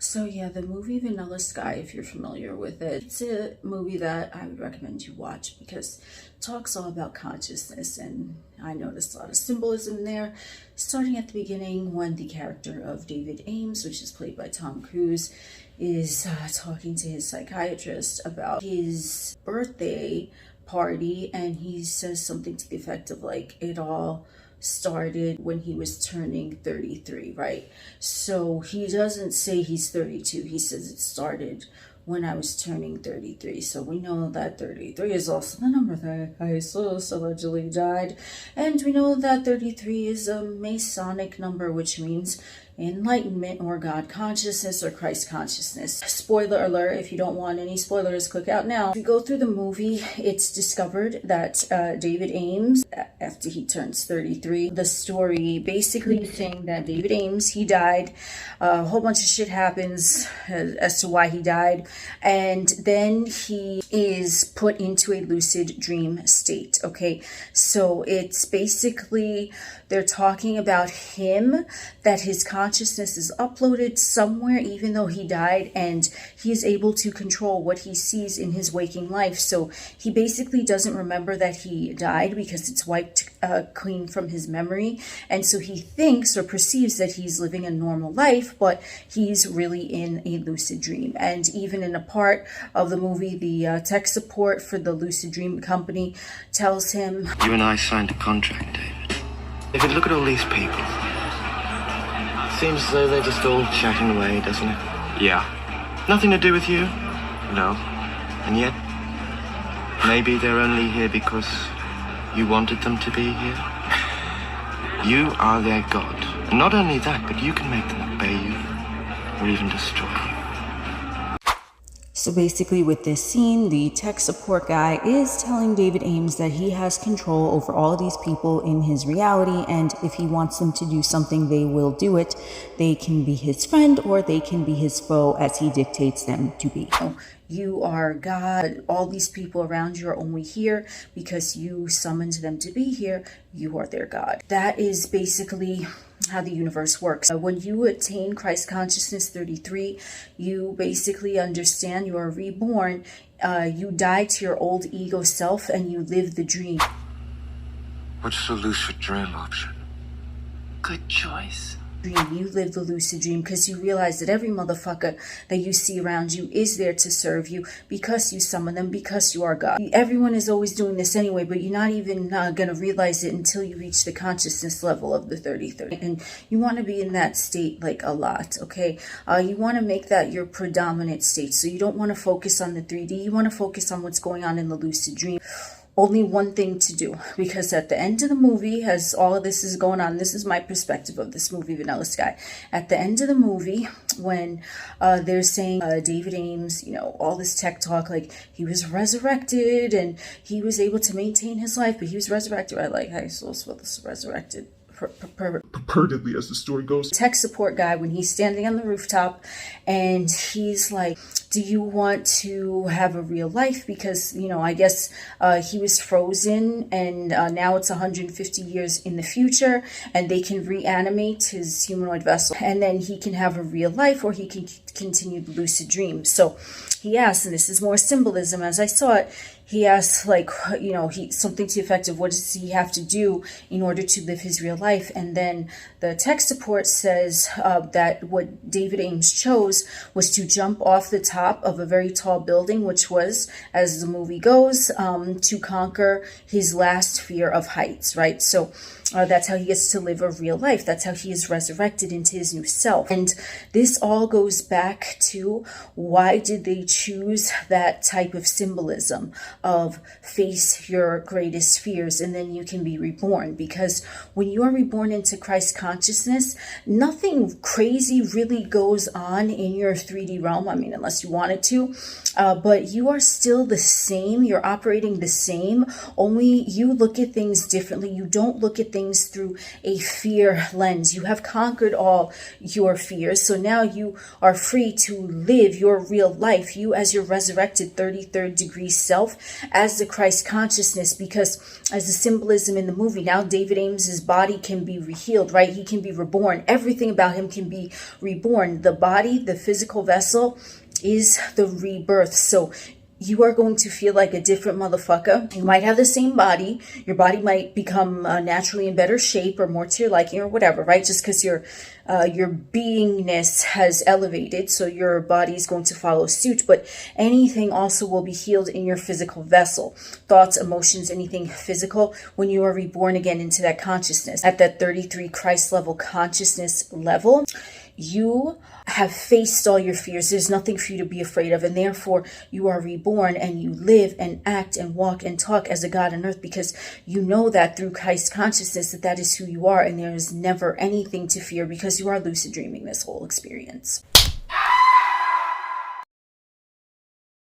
So yeah, the movie Vanilla Sky, if you're familiar with it, it's a movie that I would recommend you watch because it talks all about consciousness, and I noticed a lot of symbolism there, starting at the beginning when the character of David Ames, which is played by Tom Cruise, is talking to his psychiatrist about his birthday party, and he says something to the effect of like, it all started when he was turning 33, right? So he doesn't say he's 32, he says it started when I was turning 33. So we know that 33 is also the number that Jesus allegedly died, and we know that 33 is a Masonic number, which means enlightenment or God consciousness or Christ consciousness. Spoiler alert, if you don't want any spoilers, click out now. If you go through the movie, it's discovered that David Ames, after he turns 33, the story basically is saying that David Ames, he died, a whole bunch of shit happens as to why he died, and then he is put into a lucid dream state, okay? So it's basically, they're talking about him, that his consciousness is uploaded somewhere even though he died, and he is able to control what he sees in his waking life. So he basically doesn't remember that he died because it's wiped clean from his memory, and so he thinks or perceives that he's living a normal life, but he's really in a lucid dream. And even in a part of the movie, the tech support for the lucid dream company tells him, "You and I signed a contract, David. If you look at all these people, seems as though they're just all chatting away, doesn't it? Yeah. Nothing to do with you? No. And yet, maybe they're only here because you wanted them to be here? You are their god. And not only that, but you can make them obey you, or even destroy you." So basically with this scene, the tech support guy is telling David Ames that he has control over all of these people in his reality, and if he wants them to do something, they will do it. They can be his friend or they can be his foe as he dictates them to be. You are God. All these people around you are only here because you summoned them to be here. You are their God. That is basically how the universe works. When you attain Christ consciousness 33, you basically understand you are reborn. You die to your old ego self and you live the dream. What's the lucid dream option? Good choice. You live the lucid dream because you realize that every motherfucker that you see around you is there to serve you because you summon them, because you are God. Everyone is always doing this anyway, but you're not even going to realize it until you reach the consciousness level of the 33. And you want to be in that state like a lot, okay? You want to make that your predominant state. So you don't want to focus on the 3D. You want to focus on what's going on in the lucid dream. Only one thing to do, because at the end of the movie, as all of this is going on, this is my perspective of this movie, Vanilla Sky. At the end of the movie, when they're saying David Ames, you know, all this tech talk, like he was resurrected and he was able to maintain his life, but he was resurrected. I like how he's also resurrected. Purportedly, as the story goes. Tech support guy, when he's standing on the rooftop and he's like, do you want to have a real life? Because, you know, I guess he was frozen and now it's 150 years in the future and they can reanimate his humanoid vessel and then he can have a real life or he can continue the lucid dream. So he asks, and this is more symbolism as I saw it, he asks, like, you know, something to the effect of what does he have to do in order to live his real life? And then the tech support says that what David Ames chose was to jump off the top of a very tall building, which was, as the movie goes, to conquer his last fear of heights, right? So that's how he gets to live a real life. That's how he is resurrected into his new self. And this all goes back to why did they choose that type of symbolism of face your greatest fears and then you can be reborn? Because when you are reborn into Christ consciousness, nothing crazy really goes on in your 3D realm. I mean, unless you wanted to, but you are still the same. You're operating the same, only you look at things differently. You don't look at things things through a fear lens. You have conquered all your fears. So now you are free to live your real life. You as your resurrected 33rd degree self, as the Christ consciousness, because as the symbolism in the movie, now David Ames's body can be healed, right? He can be reborn. Everything about him can be reborn. The body, the physical vessel, is the rebirth. So you are going to feel like a different motherfucker. You might have the same body. Your body might become naturally in better shape or more to your liking or whatever, right? Just because your beingness has elevated, so your body is going to follow suit. But anything also will be healed in your physical vessel. Thoughts, emotions, anything physical when you are reborn again into that consciousness. At that 33 Christ level consciousness level, you have faced all your fears. There's nothing for you to be afraid of. And therefore, you are reborn and you live and act and walk and talk as a God on earth, because you know that through Christ consciousness that is who you are. And there is never anything to fear, because you are lucid dreaming this whole experience.